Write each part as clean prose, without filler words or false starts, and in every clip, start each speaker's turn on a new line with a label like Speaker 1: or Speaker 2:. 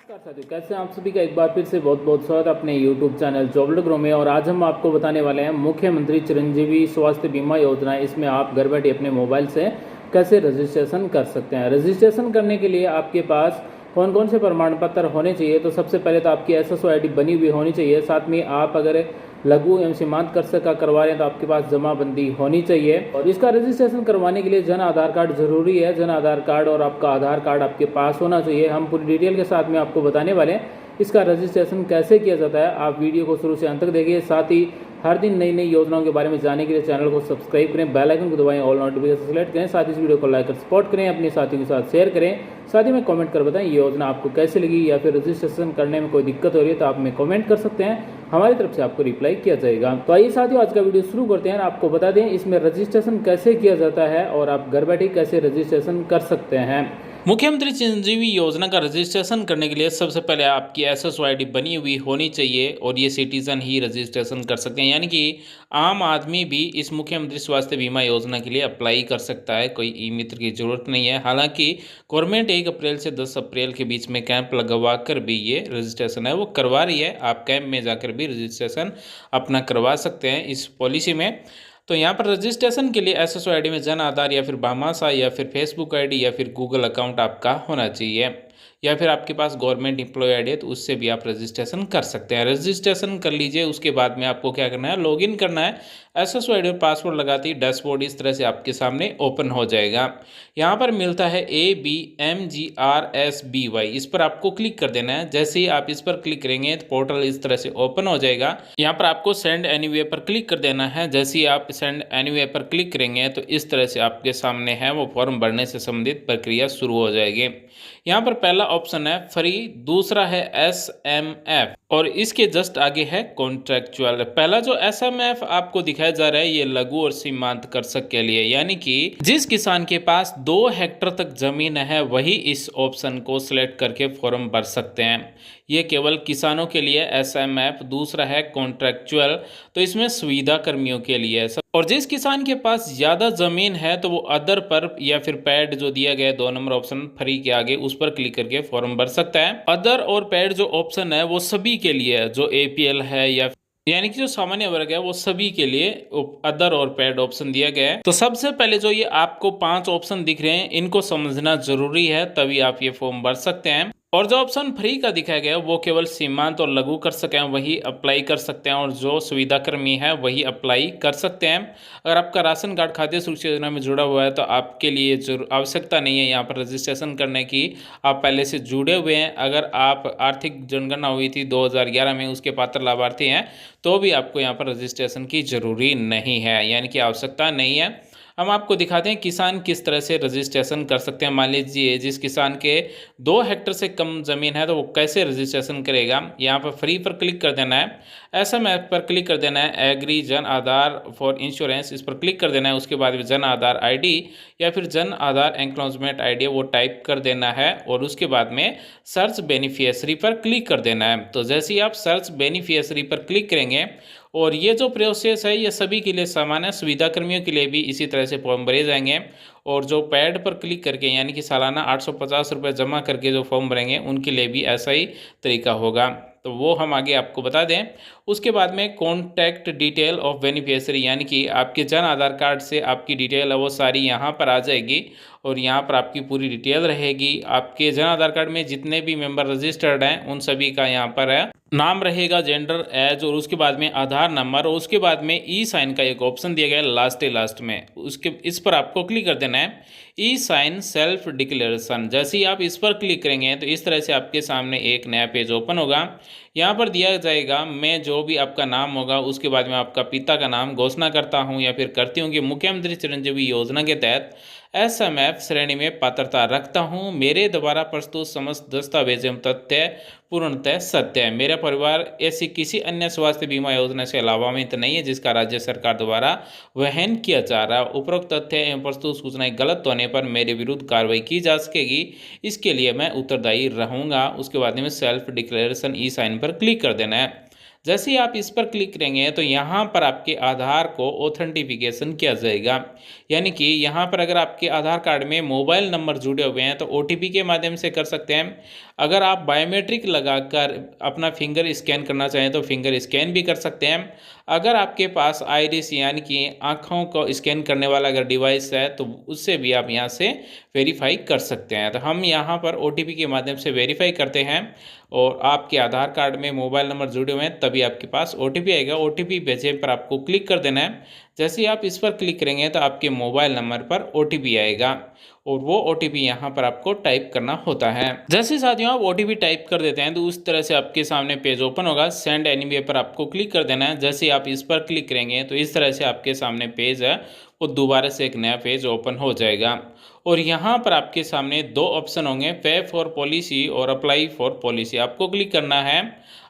Speaker 1: नमस्कार साथियों, कैसे हैं आप सभी का एक बार फिर से बहुत बहुत स्वागत अपने यूट्यूब चैनल जॉब ग्रो में। और आज हम आपको बताने वाले हैं मुख्यमंत्री चिरंजीवी स्वास्थ्य बीमा योजना। इसमें आप घर बैठे अपने मोबाइल से कैसे रजिस्ट्रेशन कर सकते हैं। रजिस्ट्रेशन करने के लिए आपके पास कौन कौन से प्रमाण पत्र होने चाहिए। तो सबसे पहले तो आपकी SSO ID बनी हुई होनी चाहिए। साथ में आप अगर लघु एवं सीमांत कर्ज का करवा रहे हैं तो आपके पास जमाबंदी होनी चाहिए। और इसका रजिस्ट्रेशन करवाने के लिए जन आधार कार्ड जरूरी है। जन आधार कार्ड और आपका आधार कार्ड आपके पास होना चाहिए। हम पूरी डिटेल के साथ में आपको बताने वाले हैं इसका रजिस्ट्रेशन कैसे किया जाता है। आप वीडियो को शुरू से अंत तक देखिए। साथ ही हर दिन नई नई योजनाओं के बारे में जानने के लिए चैनल को सब्सक्राइब करें, बेल आइकन को दबाएं, ऑल नोटिफिकेशन सेलेक्ट करें। साथ ही इस वीडियो को लाइक कर सपोर्ट करें, अपने साथियों के साथ शेयर करें। साथ ही में कमेंट कर बताएं ये योजना आपको कैसे लगी, या फिर रजिस्ट्रेशन करने में कोई दिक्कत हो रही है तो आप हमें कमेंट कर सकते हैं। हमारी तरफ से आपको रिप्लाई किया जाएगा। तो आइए साथियों आज का वीडियो शुरू करते हैं। आपको बता दें इसमें रजिस्ट्रेशन कैसे किया जाता है और आप घर बैठे कैसे रजिस्ट्रेशन कर सकते हैं।
Speaker 2: मुख्यमंत्री चिरंजीवी योजना का रजिस्ट्रेशन करने के लिए सबसे पहले आपकी SSO ID बनी हुई होनी चाहिए और ये सिटीज़न ही रजिस्ट्रेशन कर सकते हैं, यानी कि आम आदमी भी इस मुख्यमंत्री स्वास्थ्य बीमा योजना के लिए अप्लाई कर सकता है। कोई ई मित्र की ज़रूरत नहीं है। हालांकि गवर्नमेंट 1 अप्रैल से 10 अप्रैल के बीच में कैंप लगवा कर भी ये रजिस्ट्रेशन है वो करवा रही है। आप कैंप में जाकर भी रजिस्ट्रेशन अपना करवा सकते हैं इस पॉलिसी में। तो यहाँ पर रजिस्ट्रेशन के लिए SSO ID में जन आधार या फिर भामाशाह या फिर फेसबुक ID या फिर गूगल अकाउंट आपका होना चाहिए, या फिर आपके पास गवर्नमेंट एम्प्लॉय ID है तो उससे भी आप रजिस्ट्रेशन कर सकते हैं। रजिस्ट्रेशन कर लीजिए, उसके बाद में आपको क्या करना है, लॉगिन करना है। SSO ID और पासवर्ड लगाते ही डैशबोर्ड इस तरह से आपके सामने ओपन हो जाएगा। यहाँ पर मिलता है ABMGRSBY, इस पर आपको क्लिक कर देना है। जैसे ही आप इस पर क्लिक करेंगे तो पोर्टल इस तरह से ओपन हो जाएगा। यहाँ पर आपको सेंड एनीवे पर क्लिक कर देना है। जैसे ही आप सेंड एनीवे पर क्लिक करेंगे तो इस तरह से आपके सामने है वो फॉर्म भरने से संबंधित प्रक्रिया शुरू हो जाएगी। यहाँ पर पहला ऑप्शन है फ्री, दूसरा है SMF और इसके जस्ट आगे है कॉन्ट्रेक्चुअल। पहला जो SMF आपको दिखाया जा रहा है ये लघु और सीमांत कृषक के लिए, यानी कि जिस किसान के पास 2 हेक्टेयर तक जमीन है वही इस ऑप्शन को सिलेक्ट करके फॉर्म भर सकते हैं। ये केवल किसानों के लिए SMF। दूसरा है कॉन्ट्रेक्चुअल, तो इसमें सुविधा कर्मियों के लिए है। और जिस किसान के पास ज़्यादा ज़मीन है तो वो अदर पर या फिर पैड जो दिया गया है 2 नंबर ऑप्शन फ्री के आगे उस पर क्लिक करके फॉर्म भर सकता है। अदर और पैड जो ऑप्शन है वो सभी के लिए है, जो APL है या यानी कि जो सामान्य वर्ग है वो सभी के लिए अदर और पैड ऑप्शन दिया गया है। तो सबसे पहले जो ये आपको 5 ऑप्शन दिख रहे हैं इनको समझना जरूरी है, तभी आप ये फॉर्म भर सकते हैं। और जो ऑप्शन फ्री का दिखाया गया है वो केवल सीमांत और लघु कर सकें वही अप्लाई कर सकते हैं, और जो सुविधा कर्मी है वही अप्लाई कर सकते हैं। अगर आपका राशन कार्ड खाद्य सुरक्षा योजना में जुड़ा हुआ है तो आपके लिए आवश्यकता नहीं है यहाँ पर रजिस्ट्रेशन करने की। आप पहले से जुड़े हुए हैं। अगर आप आर्थिक जनगणना हुई थी 2011 में उसके पात्र लाभार्थी हैं तो भी आपको यहाँ पर रजिस्ट्रेशन की जरूरी नहीं है, यानी कि आवश्यकता नहीं है। हम आपको दिखाते हैं किसान किस तरह से रजिस्ट्रेशन कर सकते हैं। मान लीजिए जिस किसान के 2 हेक्टेयर से कम ज़मीन है तो वो कैसे रजिस्ट्रेशन करेगा। यहाँ पर फ्री पर क्लिक कर देना है, SMF पर क्लिक कर देना है, agree Jan Aadhaar for insurance इस पर क्लिक कर देना है। उसके बाद जन आधार ID या फिर जन आधार एक्नॉलेजमेंट ID वो टाइप कर देना है, और उसके बाद में सर्च बेनिफिशियरी पर क्लिक कर देना है। तो जैसे ही आप सर्च बेनिफिशियरी पर क्लिक करेंगे, और ये जो प्रोसेस है ये सभी के लिए समान है, सुविधा कर्मियों के लिए भी इसी तरह से फॉर्म भरे जाएंगे। और जो पैड पर क्लिक करके यानी कि सालाना 850 रुपये जमा करके जो फॉर्म भरेंगे उनके लिए भी ऐसा ही तरीका होगा। तो वो हम आगे आपको बता दें। उसके बाद में कॉन्टैक्ट डिटेल ऑफ बेनिफिशियरी, यानी कि आपके जन आधार कार्ड से आपकी डिटेल है वो सारी यहाँ पर आ जाएगी और यहाँ पर आपकी पूरी डिटेल रहेगी। आपके जन आधार कार्ड में जितने भी मेंबर रजिस्टर्ड हैं उन सभी का यहाँ पर है नाम रहेगा, जेंडर, एज, और उसके बाद में आधार नंबर, और उसके बाद में ई साइन का एक ऑप्शन दिया गया है लास्ट में, उसके इस पर आपको क्लिक कर देना है, ई साइन सेल्फ डिक्लेरेशन। जैसे ही आप इस पर क्लिक करेंगे तो इस तरह से आपके सामने एक नया पेज ओपन होगा। यहाँ पर दिया जाएगा मैं जो भी आपका नाम होगा उसके बाद में आपका पिता का नाम घोषणा करता हूँ या फिर करती हूँ कि मुख्यमंत्री चिरंजीवी योजना के तहत SMF श्रेणी में पात्रता रखता हूँ। मेरे द्वारा प्रस्तुत समस्त दस्तावेज एवं तथ्य पूर्णतः सत्य है। मेरा परिवार ऐसी किसी अन्य स्वास्थ्य बीमा योजना से लाभान्वित नहीं है जिसका राज्य सरकार द्वारा वहन किया जा रहा है। उपरोक्त तथ्य एवं प्रस्तुत सूचनाएं गलत होने पर मेरे विरुद्ध कार्रवाई की जा सकेगी, इसके लिए मैं उत्तरदायी रहूँगा। उसके बाद में सेल्फ डिक्लेरेशन ई साइन पर क्लिक कर देना है। जैसे ही आप इस पर क्लिक करेंगे तो यहाँ पर आपके आधार को ऑथेंटिफिकेशन किया जाएगा, यानी कि यहाँ पर अगर आपके आधार कार्ड में मोबाइल नंबर जुड़े हुए हैं तो OTP के माध्यम से कर सकते हैं। अगर आप बायोमेट्रिक लगाकर अपना फिंगर स्कैन करना चाहें तो फिंगर स्कैन भी कर सकते हैं। अगर आपके पास आइरिस यानी कि आँखों को स्कैन करने वाला अगर डिवाइस है तो उससे भी आप यहाँ से वेरीफाई कर सकते हैं। तो हम यहाँ पर OTP के माध्यम से वेरीफाई करते हैं और आपके आधार कार्ड में मोबाइल नंबर जुड़े हुए हैं तभी आपके पास OTP आएगा। OTP भेजे पर आपको क्लिक कर देना है। जैसे ही आप इस पर क्लिक करेंगे तो आपके मोबाइल नंबर पर OTP आएगा और वो OTP यहाँ पर आपको टाइप करना होता है। जैसे साथियों आप OTP टाइप कर देते हैं तो उस तरह से आपके सामने पेज ओपन होगा। सेंड एनीवे पर आपको क्लिक कर देना है। जैसे आप इस पर क्लिक करेंगे तो इस तरह से आपके सामने पेज है वो दोबारा से एक नया पेज ओपन हो जाएगा और यहाँ पर आपके सामने दो ऑप्शन होंगे, पे फॉर पॉलिसी और अप्लाई फॉर पॉलिसी। आपको क्लिक करना है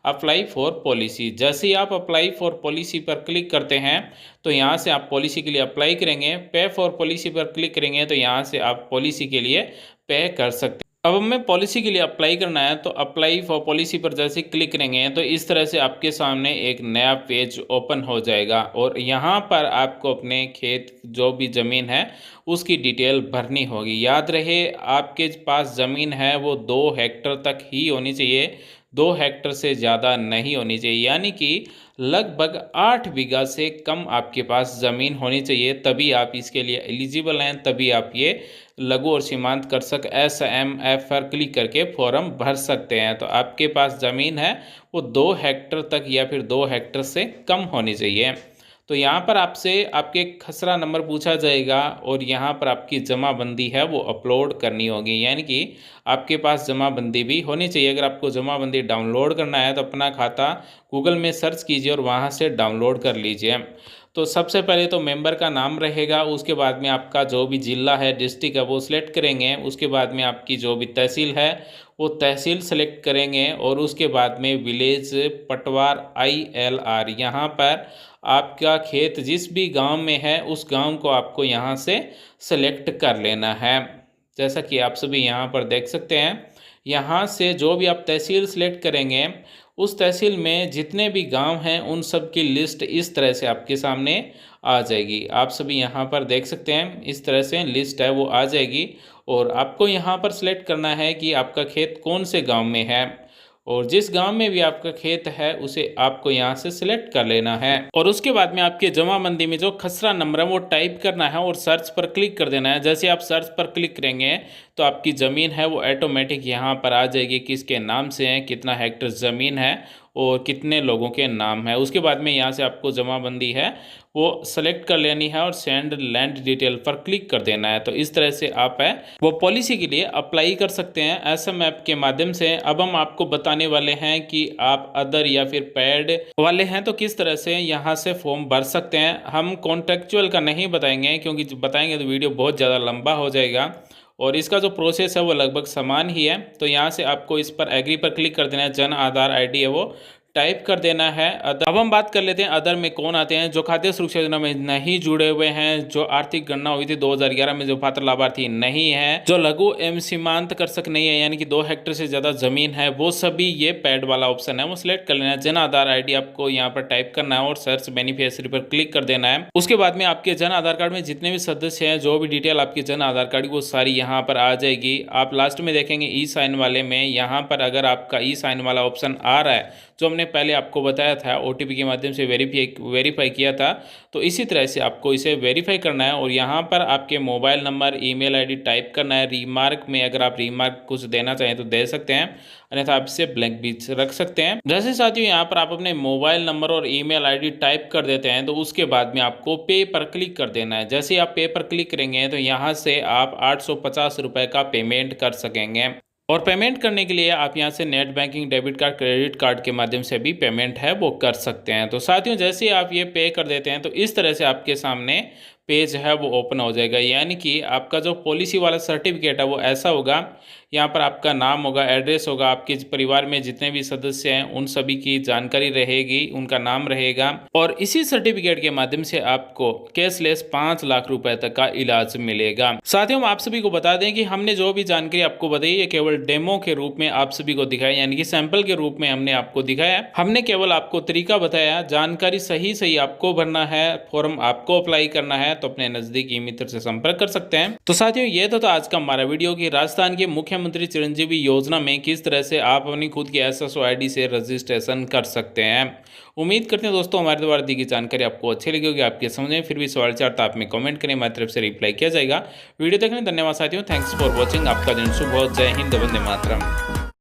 Speaker 2: अप्लाई फॉर पॉलिसी। जैसे ही आप अप्लाई फॉर पॉलिसी पर क्लिक करते हैं तो यहाँ से आप पॉलिसी के लिए अप्लाई करेंगे। पे फॉर पॉलिसी पर क्लिक करेंगे तो यहाँ से आप पॉलिसी के लिए पे कर सकते हैं। अब हमें पॉलिसी के लिए अप्लाई करना है तो अप्लाई फॉर पॉलिसी पर जैसे क्लिक करेंगे तो इस तरह से आपके सामने एक नया पेज ओपन हो जाएगा और यहाँ पर आपको अपने खेत जो भी ज़मीन है उसकी डिटेल भरनी होगी। याद रहे आपके पास ज़मीन है वो 2 हेक्टर तक ही होनी चाहिए, 2 हेक्टर से ज़्यादा नहीं होनी चाहिए, यानी कि लगभग 8 बीघा से कम आपके पास ज़मीन होनी चाहिए, तभी आप इसके लिए एलिजिबल हैं, तभी आप ये लघु और सीमांत कृषक SMF पर क्लिक करके फॉर्म भर सकते हैं। तो आपके पास ज़मीन है वो 2 हेक्टर तक या फिर 2 हेक्टर से कम होनी चाहिए। तो यहाँ पर आपसे आपके खसरा नंबर पूछा जाएगा और यहाँ पर आपकी जमाबंदी है वो अपलोड करनी होगी, यानी कि आपके पास जमाबंदी भी होनी चाहिए। अगर आपको जमाबंदी डाउनलोड करना है तो अपना खाता गूगल में सर्च कीजिए और वहाँ से डाउनलोड कर लीजिए। तो सबसे पहले तो मेंबर का नाम रहेगा, उसके बाद में आपका जो भी ज़िला है, डिस्ट्रिक्ट है वो सिलेक्ट करेंगे, उसके बाद में आपकी जो भी तहसील है वो तहसील सेलेक्ट करेंगे और उसके बाद में विलेज पटवार ILR, यहाँ पर आपका खेत जिस भी गांव में है उस गांव को आपको यहाँ से सेलेक्ट कर लेना है। जैसा कि आप सभी यहाँ पर देख सकते हैं, यहाँ से जो भी आप तहसील सेलेक्ट करेंगे उस तहसील में जितने भी गांव हैं उन सब की लिस्ट इस तरह से आपके सामने आ जाएगी। आप सभी यहाँ पर देख सकते हैं इस तरह से लिस्ट है वो आ जाएगी और आपको यहाँ पर सेलेक्ट करना है कि आपका खेत कौन से गांव में है और जिस गांव में भी आपका खेत है उसे आपको यहाँ से सिलेक्ट कर लेना है और उसके बाद में आपके जमाबंदी में जो खसरा नंबर है वो टाइप करना है और सर्च पर क्लिक कर देना है। जैसे आप सर्च पर क्लिक करेंगे तो आपकी ज़मीन है वो ऑटोमेटिक यहाँ पर आ जाएगी, किसके नाम से है, कितना हेक्टर ज़मीन है और कितने लोगों के नाम है। उसके बाद में यहाँ से आपको जमाबंदी है वो सेलेक्ट कर लेनी है और सेंड लैंड डिटेल पर क्लिक कर देना है। तो इस तरह से आप है वो पॉलिसी के लिए अप्लाई कर सकते हैं SMF के माध्यम से। अब हम आपको बताने वाले हैं कि आप अदर या फिर पेड वाले हैं तो किस तरह से यहाँ से फॉर्म भर सकते हैं। हम कॉन्ट्रेक्चुअल का नहीं बताएंगे क्योंकि बताएंगे तो वीडियो बहुत ज़्यादा लंबा हो जाएगा और इसका जो प्रोसेस है वो लगभग समान ही है। तो यहाँ से आपको इस पर एग्री पर क्लिक कर देना है, जन आधार ID है वो टाइप कर देना है। अब हम बात कर लेते हैं अदर में कौन आते हैं। जो खाद्य सुरक्षा योजना में नहीं जुड़े हुए हैं, जो आर्थिक गणना हुई थी 2011 में, जो पात्र लाभार्थी नहीं है, जो लघु एवं सीमांत कृषक नहीं है यानी कि 2 हेक्टर से ज़्यादा जमीन है, वो सभी ये पैड वाला ऑप्शन है वो सिलेक्ट कर लेना है। जन आधार ID आपको यहाँ पर टाइप करना है और सर्च बेनिफिशियरी पर क्लिक कर देना है। उसके बाद में आपके जन आधार कार्ड में जितने भी सदस्य हैं, जो भी डिटेल आपके जन आधार कार्ड की वो सारी यहाँ पर आ जाएगी। आप लास्ट में देखेंगे E-साइन वाले में, यहाँ पर अगर आपका E-साइन वाला ऑप्शन आ रहा है जो हमने पहले आपको बताया था OTP के माध्यम से वेरीफाई किया था, तो इसी तरह से आपको इसे वेरीफाई करना है और यहाँ पर आपके mobile number, email ID type करना है। रिमार्क में अगर आप रिमार्क कुछ देना चाहें तो दे सकते हैं, अन्यथा आप इसे ब्लैंक भी रख सकते हैं। जैसे साथियों यहाँ पर आप अपने मोबाइल नंबर और ईमेल ID टाइप कर देते हैं तो उसके बाद में आपको पे पर क्लिक कर देना है। जैसे ही आप पे पर क्लिक करेंगे तो यहाँ से आप 850 रुपये का पेमेंट कर सकेंगे और पेमेंट करने के लिए आप यहाँ से net banking, debit card, credit card के माध्यम से भी पेमेंट है वो कर सकते हैं। तो साथियों जैसे ही आप ये पे कर देते हैं तो इस तरह से आपके सामने पेज है वो ओपन हो जाएगा। यानी कि आपका जो पॉलिसी वाला सर्टिफिकेट है वो ऐसा होगा, यहाँ पर आपका नाम होगा, एड्रेस होगा, आपके परिवार में जितने भी सदस्य हैं उन सभी की जानकारी रहेगी, उनका नाम रहेगा और इसी सर्टिफिकेट के माध्यम से आपको कैशलेस 5 लाख रुपए तक का इलाज मिलेगा। साथियों, आप सभी को बता दें कि हमने जो भी जानकारी आपको बताई है केवल डेमो के रूप में आप सभी को दिखाया, यानी कि सैंपल के रूप में हमने आपको दिखाया। हमने केवल आपको तरीका बताया, जानकारी सही आपको भरना है, फॉर्म आपको अप्लाई करना है तो अपने नजदीकी मित्र से संपर्क कर सकते हैं। तो साथियों, ये तो था आज का हमारा वीडियो कि राजस्थान के मुख्यमंत्री चिरंजीवी योजना में किस तरह से आप अपनी खुद की SSO ID से रजिस्ट्रेशन कर सकते हैं। उम्मीद करते हैं दोस्तों हमारे द्वारा दी गई जानकारी आपको अच्छी लगी होगी, आपके समझ में फिर भी सवाल चार तो आप में कमेंट करें, हमारी तरफ से रिप्लाई किया जाएगा। वीडियो देखने धन्यवाद साथियों, थैंक्स फॉर वॉचिंग। आपका दिन शुभ हो। जय हिंद, वंदे मातरम।